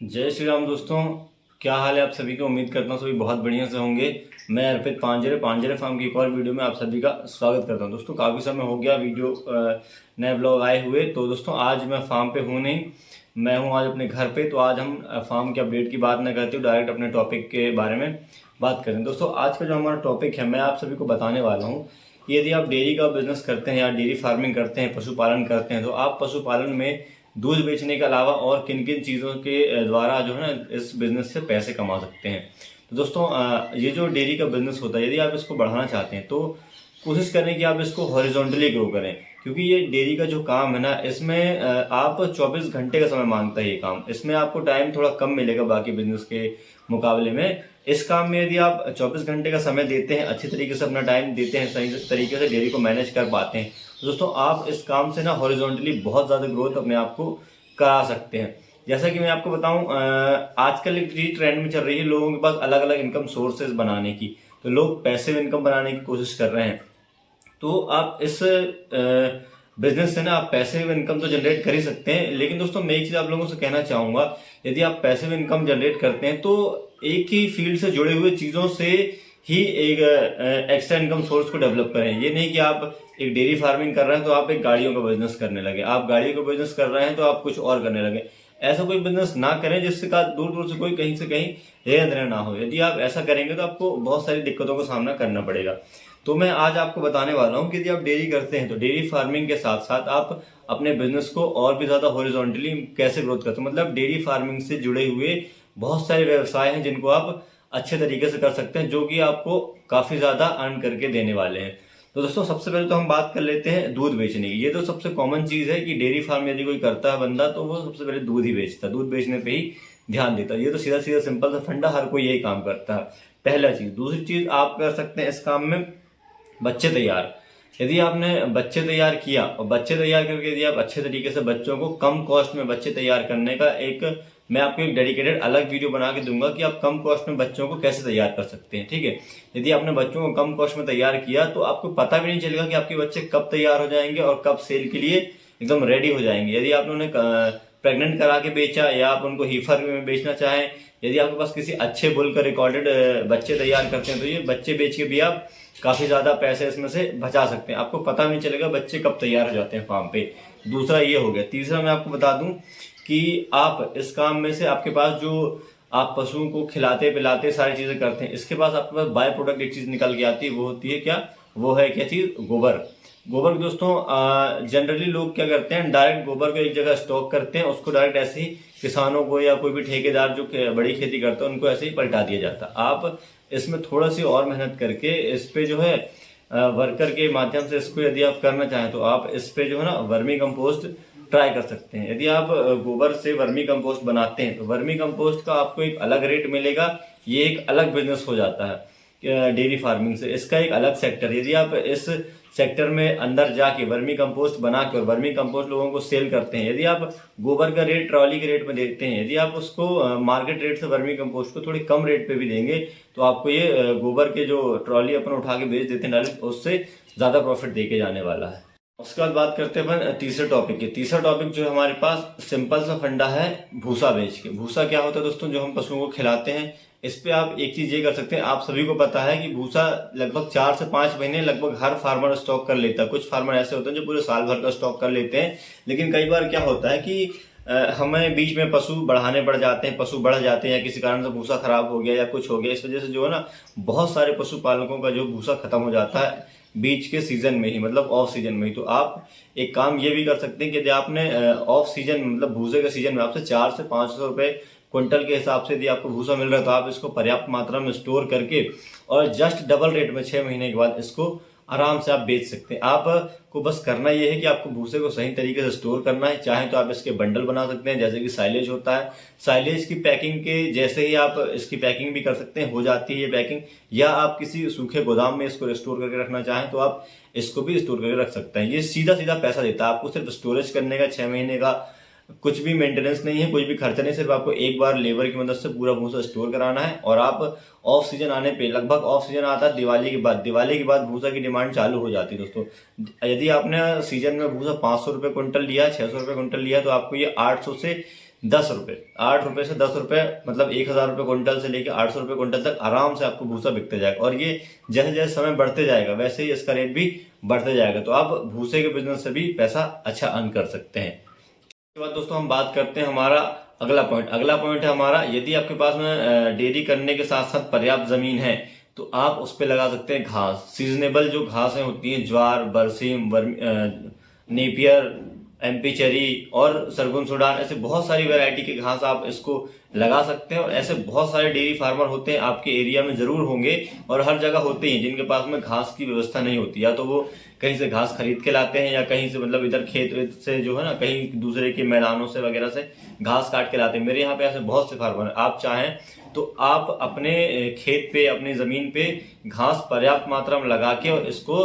जय श्री राम दोस्तों। क्या हाल है आप सभी का। उम्मीद करता हूँ सभी बहुत बढ़िया से होंगे। मैं अर्पित पांजरे फार्म की एक और वीडियो में आप सभी का स्वागत करता हूँ। दोस्तों काफ़ी समय हो गया वीडियो नए ब्लॉग आए हुए, तो दोस्तों आज मैं फार्म पे हूँ नहीं, मैं हूँ आज अपने घर पे। तो आज हम फार्म के अपडेट की बात न करते हुए डायरेक्ट अपने टॉपिक के बारे में बात करें। दोस्तों आज का जो हमारा टॉपिक है मैं आप सभी को बताने वाला हूँ कि यदि आप डेयरी का बिजनेस करते हैं या डेयरी फार्मिंग करते हैं, पशुपालन करते हैं, तो आप पशुपालन में दूध बेचने के अलावा और किन किन चीज़ों के द्वारा जो है ना इस बिज़नेस से पैसे कमा सकते हैं। तो दोस्तों ये जो डेयरी का बिज़नेस होता है, यदि आप इसको बढ़ाना चाहते हैं तो कोशिश करें कि आप इसको हॉरिजॉन्टली ग्रो करें, क्योंकि ये डेयरी का जो काम है ना, इसमें आप 24 घंटे का समय मांगता है ये काम। इसमें आपको टाइम थोड़ा कम मिलेगा बाकी बिजनेस के मुकाबले में। इस काम में यदि आप 24 घंटे का समय देते हैं, अच्छी तरीके से अपना टाइम देते हैं, सही तरीके से डेयरी को मैनेज कर पाते हैं, तो दोस्तों आप इस काम से ना हॉरिजॉन्टली बहुत ज़्यादा ग्रोथ अपने आप को करा सकते हैं। जैसा कि मैं आपको बताऊं, आजकल एक चीज ट्रेंड में चल रही है लोगों के पास अलग अलग इनकम सोर्सेज बनाने की। तो लोग पैसिव इनकम बनाने की कोशिश कर रहे हैं। तो आप इस बिजनेस से ना आप पैसिव इनकम तो जनरेट कर ही सकते हैं, लेकिन दोस्तों मैं एक चीज़ आप लोगों से कहना चाहूँगा, यदि आप पैसिव इनकम जनरेट करते हैं तो एक ही फील्ड से जुड़े हुए चीज़ों से ही एक एक्स्ट्रा इनकम सोर्स को डेवलप करें। ये नहीं कि आप एक डेयरी फार्मिंग कर रहे हैं तो आप एक गाड़ियों का बिजनेस करने लगे, आप गाड़ियों का बिजनेस कर रहे हैं तो आप कुछ और करने लगे। ऐसा कोई बिजनेस ना करें जिससे का दूर दूर से कोई कहीं से कहीं लेना देना ना हो। यदि आप ऐसा करेंगे तो आपको बहुत सारी दिक्कतों का सामना करना पड़ेगा। तो मैं आज आपको बताने वाला हूँ कि यदि आप डेयरी करते हैं तो डेयरी फार्मिंग के साथ साथ आप अपने बिजनेस को और भी ज्यादा हॉरिजॉन्टली कैसे ग्रोथ करते हैं। मतलब डेयरी फार्मिंग से जुड़े हुए बहुत सारे व्यवसाय हैं जिनको आप अच्छे तरीके से कर सकते हैं, जो कि आपको काफी ज्यादा अर्न करके देने वाले हैं। तो दोस्तों सबसे पहले तो हम बात कर लेते हैं दूध बेचने की। ये तो सबसे कॉमन चीज है कि डेयरी फार्म यदि कोई करता है बंदा तो वो सबसे पहले दूध ही बेचता है, दूध बेचने पे ही ध्यान देता है। ये तो सीधा सीधा सिंपल सा फंडा, हर कोई यही काम करता है। पहला चीज। दूसरी चीज आप कर सकते हैं इस काम में बच्चे तैयार। यदि आपने बच्चे तैयार किया और बच्चे तैयार करके यदि आप अच्छे तरीके से बच्चों को कम कॉस्ट में बच्चे तैयार करने का एक मैं आपको एक डेडिकेटेड अलग वीडियो बना के दूंगा कि आप कम कॉस्ट में बच्चों को कैसे तैयार कर सकते हैं। ठीक है, यदि आपने बच्चों को कम कॉस्ट में तैयार किया तो आपको पता भी नहीं चलेगा कि आपके बच्चे कब तैयार हो जाएंगे और कब सेल के लिए एकदम रेडी हो जाएंगे। यदि आपने उन्हें प्रेग्नेंट करा के बेचा या आप उनको हीफर में बेचना चाहें, यदि आपके पास किसी अच्छे बुल का रिकॉर्डेड बच्चे तैयार करते हैं तो ये बच्चे बेच के भी आप काफी ज्यादा पैसे इसमें से बचा सकते हैं। आपको पता नहीं चलेगा बच्चे कब तैयार हो जाते हैं फार्म पे। दूसरा ये हो गया। तीसरा मैं आपको बता दूं कि आप इस काम में से आपके पास जो आप पशुओं को खिलाते पिलाते सारी चीजें करते हैं, इसके पास आपके पास बाय प्रोडक्ट एक चीज निकल के आती है। वो होती है क्या? वो है क्या चीज? गोबर। गोबर दोस्तों जनरली लोग क्या करते हैं, डायरेक्ट गोबर को एक जगह स्टॉक करते हैं, उसको डायरेक्ट ऐसे ही किसानों को या कोई भी ठेकेदार जो बड़ी खेती करता है उनको ऐसे ही पलटा दिया जाता है। आप इसमें थोड़ा सी और मेहनत करके इस पे जो है वर्कर के माध्यम से इसको यदि आप करना चाहें तो आप इस पे जो है ना वर्मी कंपोस्ट ट्राई कर सकते हैं। यदि आप गोबर से वर्मी कंपोस्ट बनाते हैं तो वर्मी कंपोस्ट का आपको एक अलग रेट मिलेगा। ये एक अलग बिजनेस हो जाता है डेयरी फार्मिंग से, इसका एक अलग सेक्टर। यदि आप इस सेक्टर में अंदर जाके वर्मी कंपोस्ट बना के और वर्मी कंपोस्ट लोगों को सेल करते हैं, यदि आप गोबर का रेट ट्रॉली के रेट में देते हैं, यदि आप उसको मार्केट रेट से वर्मी कंपोस्ट को थोड़ी कम रेट पे भी देंगे तो आपको ये गोबर के जो ट्रॉली अपन उठा के बेच देते हैं डायरेक्ट, उससे ज्यादा प्रॉफिट देके जाने वाला है। उसके बाद बात करते हैं अपन तीसरे टॉपिक की। तीसरा टॉपिक जो हमारे पास सिंपल सा फंडा है भूसा बेच के। भूसा क्या होता है दोस्तों? जो हम पशुओं को खिलाते हैं, इस पे आप एक चीज ये कर सकते हैं। आप सभी को पता है कि भूसा लगभग 4 से 5 महीने लगभग हर फार्मर स्टॉक कर लेता है। कुछ फार्मर ऐसे होते हैं जो पूरे साल भर का स्टॉक कर लेते हैं, लेकिन कई बार क्या होता है कि हमें बीच में पशु बढ़ाने पड़ जाते हैं, पशु बढ़ जाते हैं या किसी कारण से भूसा खराब हो गया या कुछ हो गया, इस वजह से जो है ना बहुत सारे पशुपालकों का जो भूसा खत्म हो जाता है बीच के सीजन में ही, मतलब ऑफ सीजन में ही। तो आप एक काम ये भी कर सकते हैं कि यदि आपने ऑफ सीजन मतलब भूसे के सीजन में आपसे 400 से 500 रुपए क्विंटल के हिसाब से यदि आपको भूसा मिल रहा है तो आप इसको पर्याप्त मात्रा में स्टोर करके और जस्ट डबल रेट में 6 महीने के बाद इसको आराम से आप बेच सकते हैं। आपको बस करना यह है कि आपको भूसे को सही तरीके से स्टोर करना है। चाहे तो आप इसके बंडल बना सकते हैं, जैसे कि साइलेज होता है, साइलेज की पैकिंग के जैसे ही आप इसकी पैकिंग भी कर सकते हैं, हो जाती है ये पैकिंग। या आप किसी सूखे गोदाम में इसको स्टोर करके रखना चाहें तो आप इसको भी स्टोर करके रख सकते हैं। ये सीधा सीधा पैसा देता है आपको, सिर्फ स्टोरेज करने का 6 महीने का कुछ भी मेंटेनेंस नहीं है, कुछ भी खर्चा नहीं, सिर्फ आपको एक बार लेबर की मदद से पूरा भूसा स्टोर कराना है। और आप ऑफ सीजन आने पे, लगभग ऑफ सीजन आता है दिवाली के बाद, दिवाली के बाद भूसा की डिमांड चालू हो जाती है दोस्तों। यदि आपने सीजन में भूसा 500 रुपए क्विंटल लिया, 600 रुपए क्विंटल लिया, तो आपको ये 800 से ₹10, ₹8 से ₹10, मतलब 1000 रुपये क्विंटल से लेकर 800 रुपये क्विंटल तक आराम से आपको भूसा बिकते जाएगा। और ये जैसे जैसे समय बढ़ते जाएगा वैसे ही इसका रेट भी बढ़ते जाएगा। तो आप भूसे के बिजनेस से भी पैसा अच्छा अर्न कर सकते हैं। इसके बाद दोस्तों हम बात करते हैं हमारा अगला पॉइंट है हमारा, यदि आपके पास में डेयरी करने के साथ साथ पर्याप्त जमीन है तो आप उस पर लगा सकते हैं घास। सीजनेबल जो घासें होती हैं, ज्वार, बरसीम, नेपियर, एमपी चेरी और सरगुन सूडान, ऐसे बहुत सारी वैरायटी के घास आप इसको लगा सकते हैं। और ऐसे बहुत सारे डेयरी फार्मर होते हैं, आपके एरिया में जरूर होंगे और हर जगह होते हैं, जिनके पास में घास की व्यवस्था नहीं होती। या तो वो कहीं से घास खरीद के लाते हैं या कहीं से, मतलब इधर खेत से जो है ना, कहीं दूसरे के मैदानों से वगैरह से घास काट के लाते हैं। मेरे यहाँ पे ऐसे बहुत से फार्मर हैं। आप चाहें तो आप अपने खेत पे, अपनी जमीन पे घास पर्याप्त मात्रा में लगा के और इसको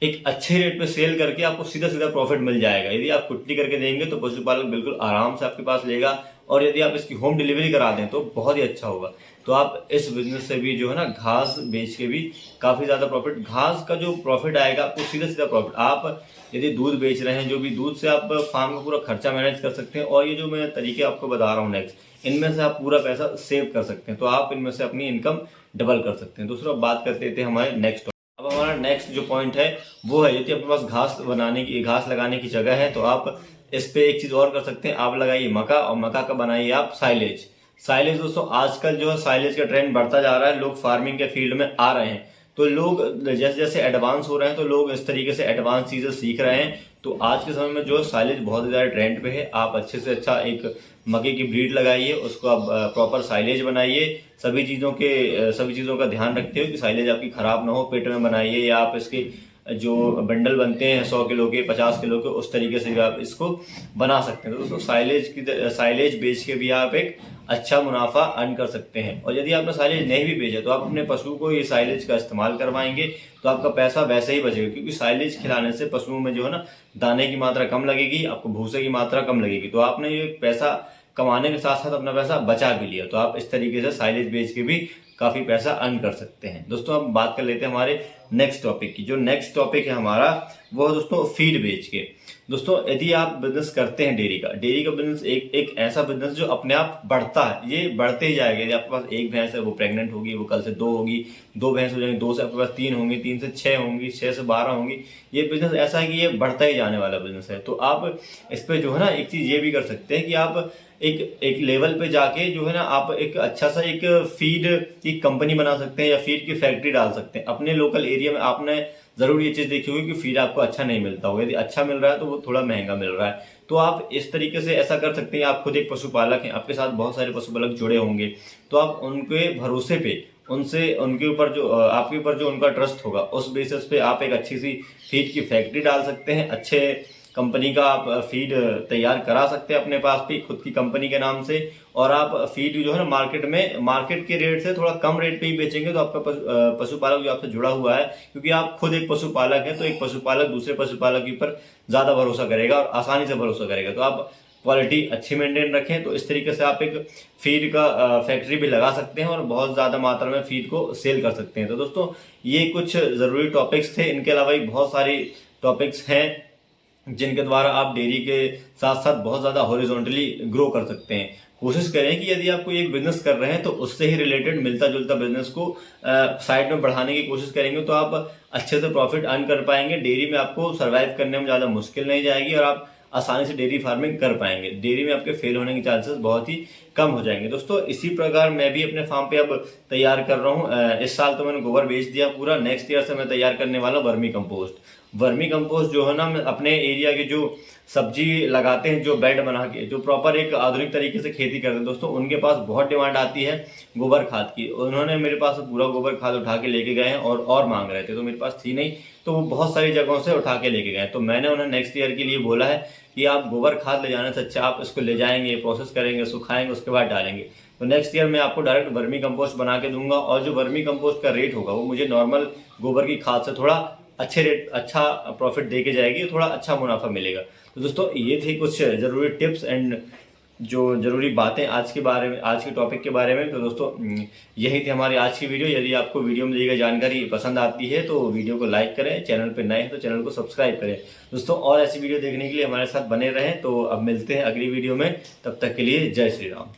एक अच्छे रेट पे सेल करके आपको सीधा सीधा प्रॉफिट मिल जाएगा। यदि आप कुट्टी करके देंगे तो पशुपालक बिल्कुल आराम से आपके पास लेगा, और यदि आप इसकी होम डिलीवरी करा दें तो बहुत ही अच्छा होगा। तो आप इस बिजनेस से भी जो है ना, घास बेच के भी काफी ज्यादा प्रॉफिट, घास का जो प्रॉफिट आएगा आपको सीधा सीधा प्रॉफिट। आप यदि दूध बेच रहे हैं, जो भी दूध से आप फार्म का पूरा खर्चा मैनेज कर सकते हैं। और ये जो मैं तरीके आपको बता रहा हूँ नेक्स्ट, इनमें से आप पूरा पैसा सेव कर सकते हैं। तो आप इनमें से अपनी इनकम डबल कर सकते हैं। दूसरा बात करते थे हमारे नेक्स्ट। अब हमारा नेक्स्ट जो पॉइंट है वो है, यदि आपके पास घास लगाने की जगह है तो आप इस पे एक चीज और कर सकते हैं। आप लगाइए मका, और मका का बनाइए आप साइलेज दोस्तों आजकल जो है साइलेज का ट्रेंड बढ़ता जा रहा है। लोग फार्मिंग के फील्ड में आ रहे हैं, तो लोग जैसे जैसे एडवांस हो रहे हैं तो लोग इस तरीके से एडवांस चीजें सीख रहे हैं। तो आज के समय में जो साइलेज बहुत ज्यादा ट्रेंड पे है। आप अच्छे से अच्छा एक मक्के की ब्रीड लगाइए, उसको आप प्रॉपर साइलेज बनाइए। सभी चीजों का ध्यान रखते हुए कि साइलेज आपकी खराब ना हो। पेट में बनाइए, या आप इसके जो बंडल बनते हैं 100 किलो के, 50 किलो के, उस तरीके से भी आप इसको बना सकते हैं। तो दोस्तों साइलेज बेच के भी आप एक अच्छा मुनाफा अर्न कर सकते हैं। और यदि आपने साइलेज नहीं भी बेचा तो आप अपने पशु को ये साइलेज का इस्तेमाल करवाएंगे तो आपका पैसा वैसे ही बचेगा, क्योंकि साइलेज खिलाने से पशुओं में जो है ना, दाने की मात्रा कम लगेगी, आपको भूसे की मात्रा कम लगेगी। तो आपने ये पैसा कमाने के साथ साथ अपना पैसा बचा भी लिया। तो आप इस तरीके से साइलेज बेच के भी काफी पैसा अर्न कर सकते हैं। दोस्तों अब बात कर लेते हैं हमारे नेक्स्ट टॉपिक की। जो नेक्स्ट टॉपिक है हमारा वो है दोस्तों फीड बेच के। दोस्तों यदि आप बिजनेस करते हैं डेयरी का बिजनेस एक ऐसा बिजनेस जो अपने आप बढ़ता है, ये बढ़ते ही जाएगा। यदि आपके पास एक भैंस है, वो प्रेग्नेंट होगी, वो कल से 2 होगी, 2 भैंस हो जाएंगी, 2 से आपके पास 3 होंगी, 3 से 6 होंगी, 6 से 12 होंगी। ये बिजनेस ऐसा है कि ये बढ़ता ही जाने वाला बिजनेस है। तो आप इस पे जो है ना, एक चीज ये भी कर सकते हैं कि आप एक लेवल पे जाके जो है ना, आप एक अच्छा सा एक फीड की कंपनी बना सकते हैं या फीड की फैक्ट्री डाल सकते हैं अपने लोकल एरिया में। आपने जरूर ये चीज देखी होगी कि फीड आपको अच्छा नहीं मिलता होगा। यदि अच्छा मिल रहा है तो वो थोड़ा महंगा मिल रहा है। तो आप इस तरीके से ऐसा कर सकते हैं। आप खुद एक पशुपालक हैं, आपके साथ बहुत सारे पशुपालक जुड़े होंगे, तो आप उनके भरोसे पे उनके ऊपर जो आपके ऊपर जो उनका ट्रस्ट होगा, उस बेसिस पे आप एक अच्छी सी फीड की फैक्ट्री डाल सकते हैं। अच्छे कंपनी का आप फीड तैयार करा सकते हैं अपने पास भी, खुद की कंपनी के नाम से। और आप फीड जो है ना, मार्केट के रेट से थोड़ा कम रेट पे ही बेचेंगे तो आपका पशुपालक जो आपसे जुड़ा हुआ है, क्योंकि आप खुद एक पशुपालक है, तो एक पशुपालक दूसरे पशुपालक के ऊपर ज्यादा भरोसा करेगा और आसानी से भरोसा करेगा। तो आप क्वालिटी अच्छी मेंटेन रखें। तो इस तरीके से आप एक फीड का फैक्ट्री भी लगा सकते हैं और बहुत ज्यादा मात्रा में फीड को सेल कर सकते हैं। तो दोस्तों ये कुछ जरूरी टॉपिक्स थे। इनके अलावा भी बहुत सारी टॉपिक्स हैं जिनके द्वारा आप डेयरी के साथ साथ बहुत ज्यादा हॉरिजॉन्टली ग्रो कर सकते हैं। कोशिश करें कि यदि आप कोई एक बिजनेस कर रहे हैं तो उससे ही रिलेटेड मिलता जुलता बिजनेस को साइड में बढ़ाने की कोशिश करेंगे, तो आप अच्छे से प्रॉफिट अर्न कर पाएंगे। डेयरी में आपको सर्वाइव करने में ज्यादा मुश्किल नहीं जाएगी और आप आसानी से डेयरी फार्मिंग कर पाएंगे। डेयरी में आपके फेल होने के चांसेस बहुत ही कम हो जाएंगे। दोस्तों इसी प्रकार मैं भी अपने फार्म पे अब तैयार कर रहा हूँ। इस साल तो मैंने गोबर बेच दिया पूरा। नेक्स्ट ईयर से मैं तैयार करने वाला हूँ वर्मी कंपोस्ट जो है ना, मैं अपने एरिया के जो सब्जी लगाते हैं, जो बेड बना के, जो प्रॉपर एक आधुनिक तरीके से खेती करते हैं दोस्तों, उनके पास बहुत डिमांड आती है गोबर खाद की। उन्होंने मेरे पास पूरा गोबर खाद उठा के लेके गए हैं और मांग रहे थे, तो मेरे पास थी नहीं, तो वो बहुत सारी जगहों से उठा के लेके गए। तो मैंने उन्हें नेक्स्ट ईयर के लिए बोला है कि आप गोबर खाद ले जाने से अच्छा आप इसको ले जाएंगे, प्रोसेस करेंगे, सुखाएंगे, उसके बाद डालेंगे। तो नेक्स्ट ईयर मैं आपको डायरेक्ट वर्मी कंपोस्ट बना के दूंगा, और जो वर्मी कंपोस्ट का रेट होगा वो मुझे नॉर्मल गोबर की खाद से थोड़ा अच्छा प्रॉफिट दे के जाएगी, थोड़ा अच्छा मुनाफा मिलेगा। तो दोस्तों ये थे कुछ जरूरी टिप्स एंड जो ज़रूरी बातें आज के बारे में, आज के टॉपिक के बारे में। तो दोस्तों यही थी हमारी आज की वीडियो। यदि आपको वीडियो में दी गई जानकारी पसंद आती है तो वीडियो को लाइक करें, चैनल पर नए हैं तो चैनल को सब्सक्राइब करें दोस्तों। और ऐसी वीडियो देखने के लिए हमारे साथ बने रहें। तो अब मिलते हैं अगली वीडियो में, तब तक के लिए जय श्री राम।